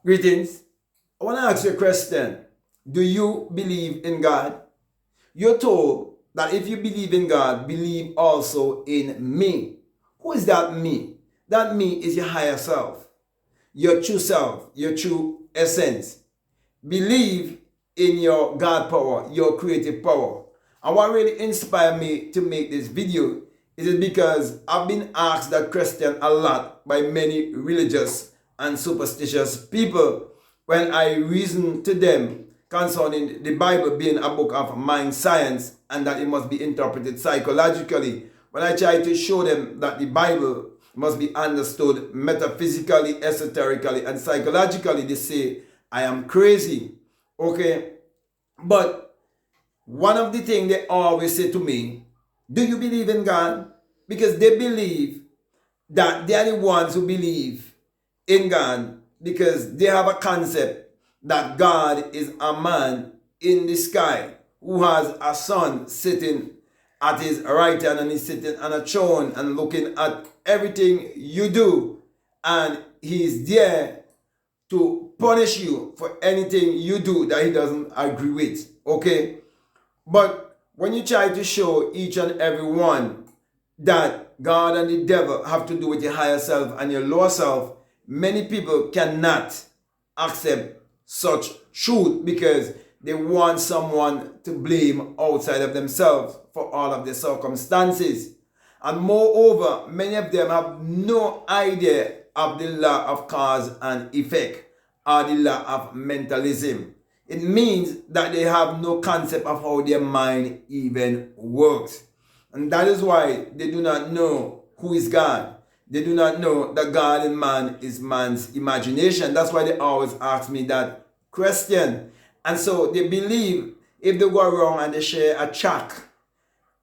Greetings. I want to ask you a question. Do you believe in God? You're told that if you believe in God, believe also in me. Who is that me? That me is your higher self, your true essence. Believe in your God power, your creative power. And what really inspired me to make this video is it because I've been asked that question a lot by many religious and superstitious people when I reason to them concerning the Bible being a book of mind science and that it must be interpreted psychologically. When I try to show them that the Bible must be understood metaphysically, esoterically, and psychologically, they say, I am crazy. Okay? But one of the things they always say to me, do you believe in God? Because they believe that they are the ones who believe in God because they have a concept that God is a man in the sky who has a son sitting at his right hand and he's sitting on a throne and looking at everything you do, and he's there to punish you for anything you do that he doesn't agree with. Okay? But when you try to show each and every one that God and the devil have to do with your higher self and your lower self, many people cannot accept such truth because they want someone to blame outside of themselves for all of the circumstances. And moreover, many of them have no idea of the law of cause and effect or the law of mentalism. It means that they have no concept of how their mind even works. And that is why they do not know who is God. They do not know that God in man is man's imagination. That's why they always ask me that question. And so they believe if they go around and they share a track,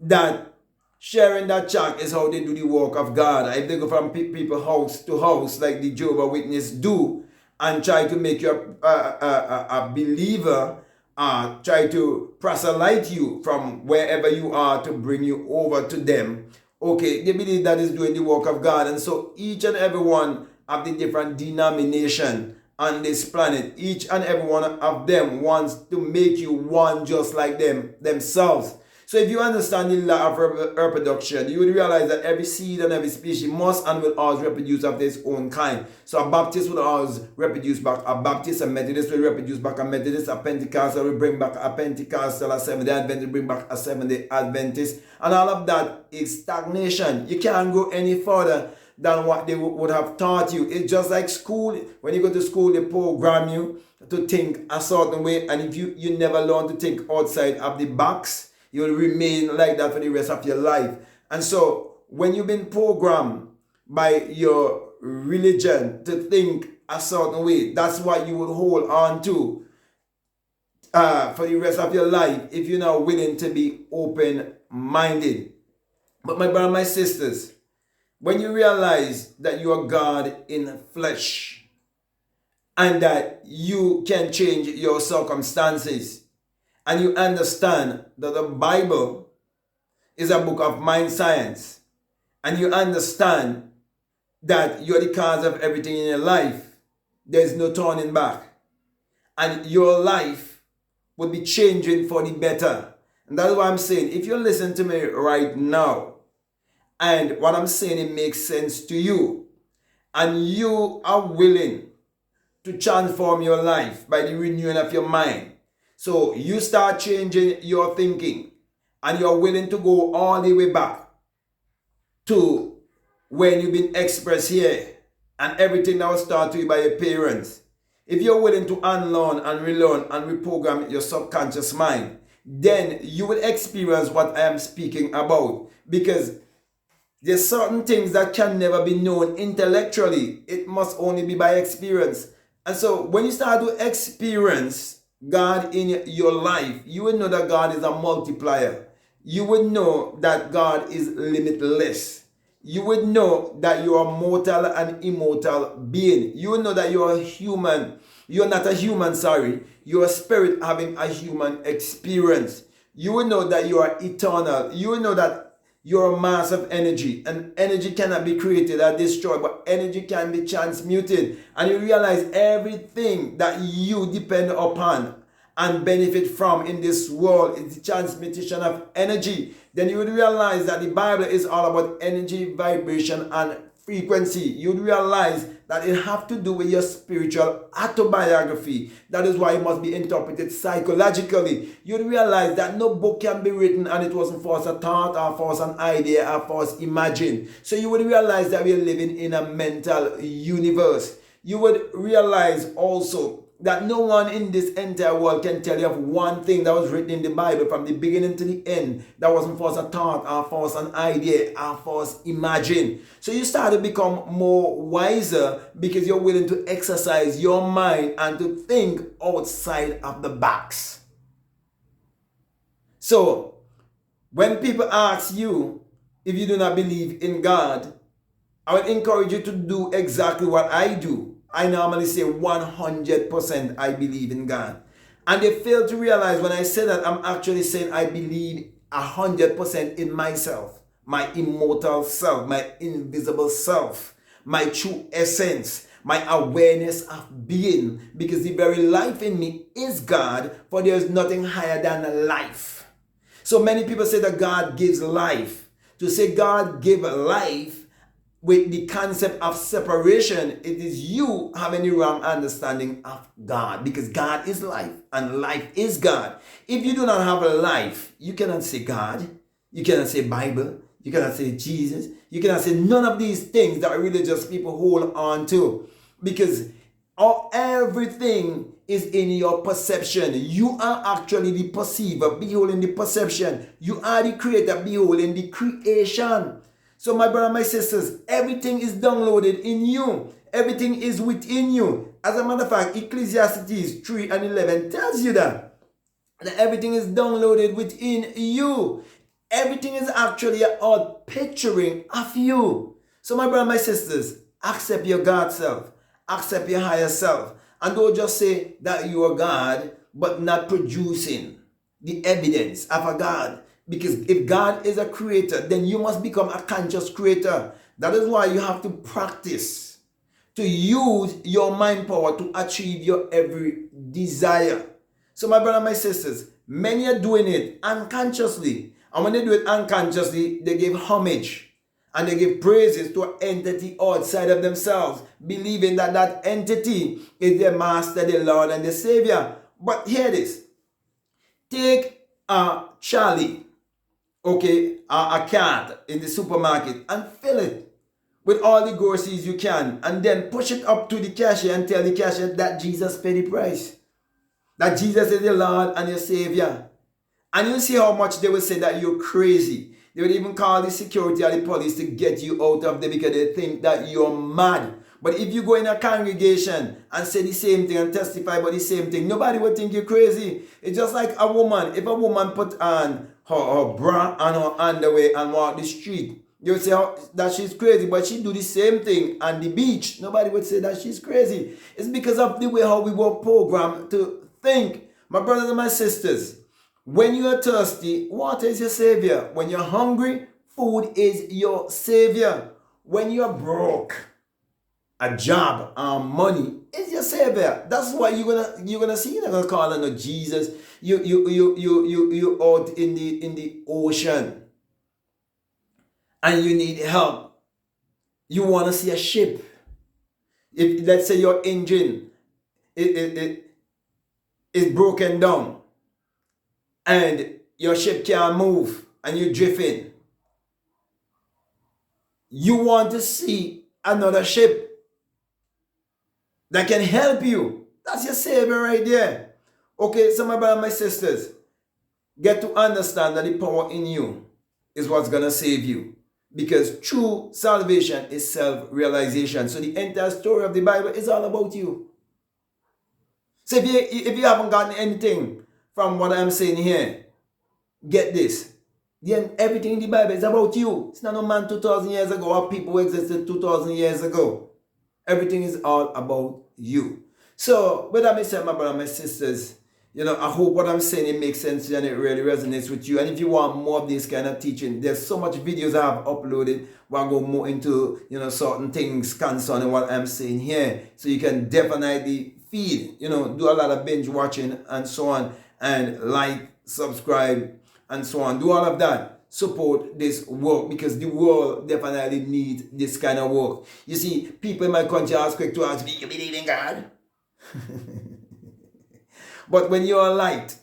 that sharing that track is how they do the work of God. If they go from people house to house like the Jehovah's Witness do and try to make you a believer, try to proselyte you from wherever you are to bring you over to them. Okay, they believe that is doing the work of God. And so each and every one of the different denomination on this planet, each and every one of them wants to make you one just like them themselves. So if you understand the law of reproduction, you will realize that every seed and every species must and will always reproduce of its own kind. So a Baptist will always reproduce back a Baptist, a Methodist will reproduce back a Methodist, a Pentecostal will bring back a Pentecostal, a Seventh-day Adventist will bring back a Seventh-day Adventist. And all of that is stagnation. You can't go any further than what they would have taught you. It's just like school. When you go to school, they program you to think a certain way. And if you never learn to think outside of the box, you will remain like that for the rest of your life. And so when you've been programmed by your religion to think a certain way, that's what you will hold on to for the rest of your life if you're not willing to be open-minded. But my brothers and my sisters, when you realize that you are God in flesh and that you can change your circumstances, and you understand that the Bible is a book of mind science, and you understand that you're the cause of everything in your life, there's no turning back. And your life will be changing for the better. And that's why I'm saying, if you listen to me right now, and what I'm saying, it makes sense to you, and you are willing to transform your life by the renewing of your mind, so you start changing your thinking and you're willing to go all the way back to when you've been expressed here and everything that was taught to you by your parents. If you're willing to unlearn and relearn and reprogram your subconscious mind, then you will experience what I am speaking about, because there's certain things that can never be known intellectually. It must only be by experience. And so when you start to experience God in your life, you will know that God is a multiplier. You would know that God is limitless. You would know that you are mortal and immortal being. You would know that you are human. You are not a human, sorry. You are a spirit having a human experience. You would know that you are eternal. You would know that You're a mass of energy, and energy cannot be created or destroyed, but energy can be transmuted. And you realize everything that you depend upon and benefit from in this world is the transmutation of energy. Then you would realize that the Bible is all about energy, vibration, and frequency. You'd realize that it have to do with your spiritual autobiography. That is why it must be interpreted psychologically. You'd realize that no book can be written and it wasn't for us a thought or for us an idea or for us imagine. So you would realize that we are living in a mental universe. You would realize also that no one in this entire world can tell you of one thing that was written in the Bible from the beginning to the end that wasn't for us a thought or for us an idea or for us imagine. So you start to become more wiser because you're willing to exercise your mind and to think outside of the box. So when people ask you if you do not believe in God, I would encourage you to do exactly what I do. I normally say 100% I believe in God. And they fail to realize when I say that, I'm actually saying I believe 100% in myself, my immortal self, my invisible self, my true essence, my awareness of being, because the very life in me is God, for there is nothing higher than life. So many people say that God gives life. To say God gives life with the concept of separation, it is you having the wrong understanding of God, because God is life and life is God. If you do not have a life, you cannot say God, you cannot say Bible, you cannot say Jesus, you cannot say none of these things that religious people hold on to, because everything is in your perception. You are actually the perceiver, beholding the perception. You are the creator, beholding the creation. So my brother, my sisters, everything is downloaded in you. Everything is within you. As a matter of fact, Ecclesiastes 3:11 tells you that everything is downloaded within you. Everything is actually a picturing of you. So my brother, my sisters, accept your God self. Accept your higher self. And don't just say that you are God, but not producing the evidence of a God. Because if God is a creator, then you must become a conscious creator. That is why you have to practice to use your mind power to achieve your every desire. So my brother, my sisters, many are doing it unconsciously. And when they do it unconsciously, they give homage and they give praises to an entity outside of themselves, believing that that entity is their master, their Lord, and their Savior. But hear this. Take a Charlie, a cat in the supermarket, and fill it with all the groceries you can, and then push it up to the cashier and tell the cashier that Jesus paid the price, that Jesus is your Lord and your Savior. And you see how much they will say that you're crazy. They would even call the security or the police to get you out of there because they think that you're mad. But if you go in a congregation and say the same thing and testify about the same thing, nobody would think you're crazy. It's just like a woman. If a woman put on her bra and her underwear and walk the street, you would say that she's crazy, but she do the same thing on the beach. Nobody would say that she's crazy. It's because of the way how we were programmed to think. My brothers and my sisters, when you are thirsty, water is your savior. When you're hungry, food is your savior. When you're broke, a job, money is your savior. That's why you're gonna see. You're not gonna call on Jesus. You out in the ocean, and you need help. You wanna see a ship. If let's say your engine it is broken down, and your ship can't move, and you're drifting. You want to see another ship that can help you. That's your savior right there. Okay, so my brothers and my sisters, get to understand that the power in you is what's going to save you. Because true salvation is self-realization. So the entire story of the Bible is all about you. So if you haven't gotten anything from what I'm saying here, get this. Then everything in the Bible is about you. It's not no man 2,000 years ago or people who existed 2,000 years ago. Everything is all about you. So, with that being said, my brothers and my sisters, I hope what I'm saying, it makes sense and it really resonates with you. And if you want more of this kind of teaching, there's so much videos I have uploaded where I go more into, certain things concerning what I'm saying here. So you can definitely feed, do a lot of binge watching and so on, and like, subscribe, and so on. Do all of that. Support this work, because the world definitely needs this kind of work. You see, people in my country are quick to ask me, you believe in God? But when you're a light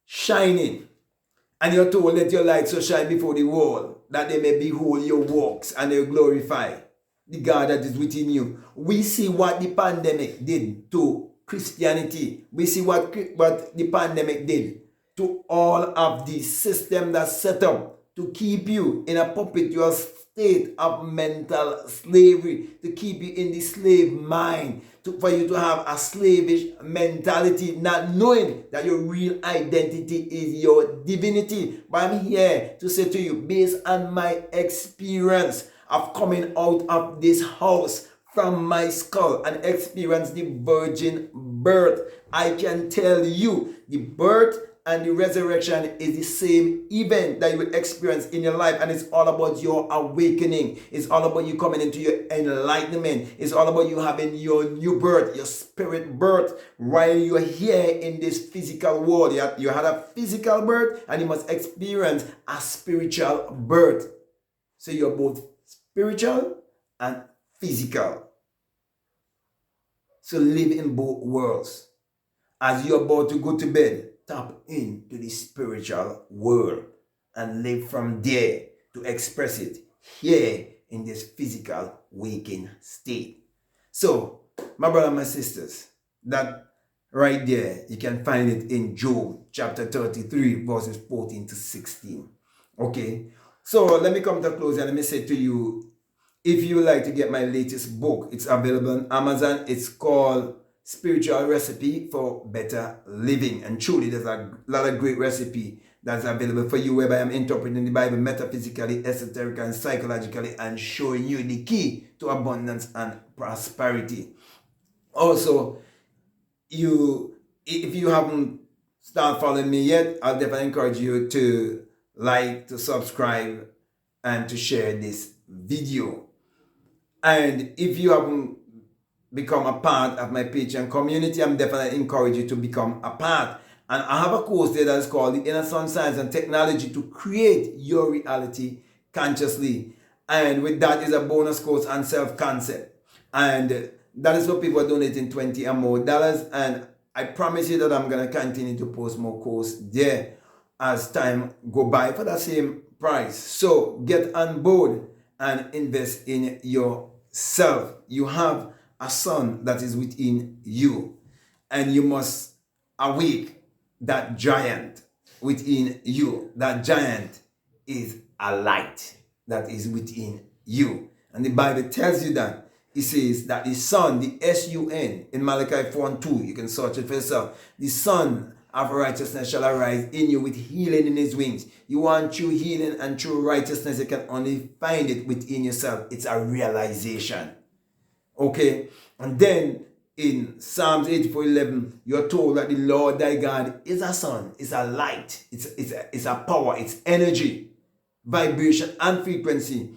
shining, and you're told, let your light so shine before the world, that they may behold your works and they glorify the God that is within you. We see what the pandemic did to Christianity. We see what the pandemic did to all of the system that's set up to keep you in a perpetual state of mental slavery, to keep you in the slave mind, for you to have a slavish mentality, not knowing that your real identity is your divinity. But I'm here to say to you, based on my experience of coming out of this house from my skull and experience the virgin birth, I can tell you the birth and the resurrection is the same event that you will experience in your life, and it's all about your awakening. It's all about you coming into your enlightenment. It's all about you having your new birth, your spirit birth, while you're here in this physical world. You had a physical birth, and you must experience a spiritual birth. So you're both spiritual and physical. So live in both worlds. As you're about to go to bed, tap into the spiritual world and live from there to express it here in this physical waking state. So, my brother and my sisters, that right there, you can find it in Job chapter 33, verses 14 to 16. Okay, so let me come to a close and let me say to you, if you would like to get my latest book, it's available on Amazon. It's called Spiritual Recipe for Better Living. And truly, there's a lot of great recipe that's available for you, whereby I'm interpreting the Bible metaphysically, esoterically, and psychologically, and showing you the key to abundance and prosperity. Also, if you haven't started following me yet, I'll definitely encourage you to like, to subscribe, and to share this video. And if you haven't become a part of my Patreon community, I'm definitely encourage you to become a part. And I have a course there that is called The Inner Sun Science and Technology to Create Your Reality Consciously. And with that is a bonus course on self-concept. And that is for people donating $20 or more. And I promise you that I'm going to continue to post more courses there as time go by for the same price. So get on board and invest in yourself. You have a sun that is within you, and you must awake that giant within you. That giant is a light that is within you. And the Bible tells you that. It says that the sun, the S-U-N, in Malachi 4:2, you can search it for yourself. The sun of righteousness shall arise in you with healing in his wings. You want true healing and true righteousness, you can only find it within yourself. It's a realization. Okay? And then in Psalms 84:11, you're told that the Lord thy God is a sun, is a light, it's a power, it's energy, vibration, and frequency.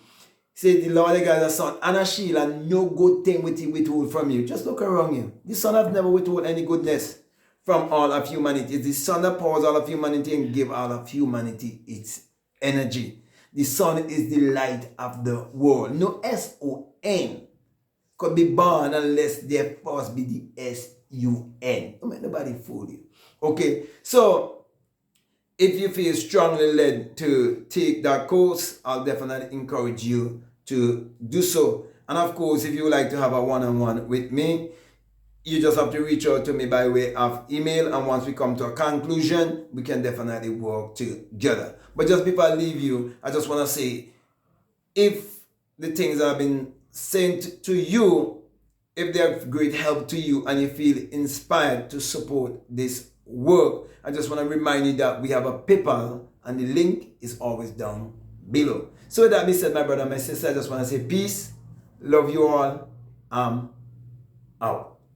Say the Lord thy God is a sun and a shield, and no good thing will he withhold from you. Just look around you. The sun has never withheld any goodness from all of humanity. It's the sun that powers all of humanity and give all of humanity its energy. The sun is the light of the world. No S-O-N could be born unless there first be the S-U-N. Don't make nobody fool you. Okay, so if you feel strongly led to take that course, I'll definitely encourage you to do so. And of course, if you would like to have a one-on-one with me, you just have to reach out to me by way of email, and once we come to a conclusion, we can definitely work together. But just before I leave you, I just want to say, if the things that have been sent to you, if they're of great help to you and you feel inspired to support this work, I just want to remind you that we have a PayPal, and the link is always down below. So with that being said, my brother, my sister, I just want to say peace, love you all, out.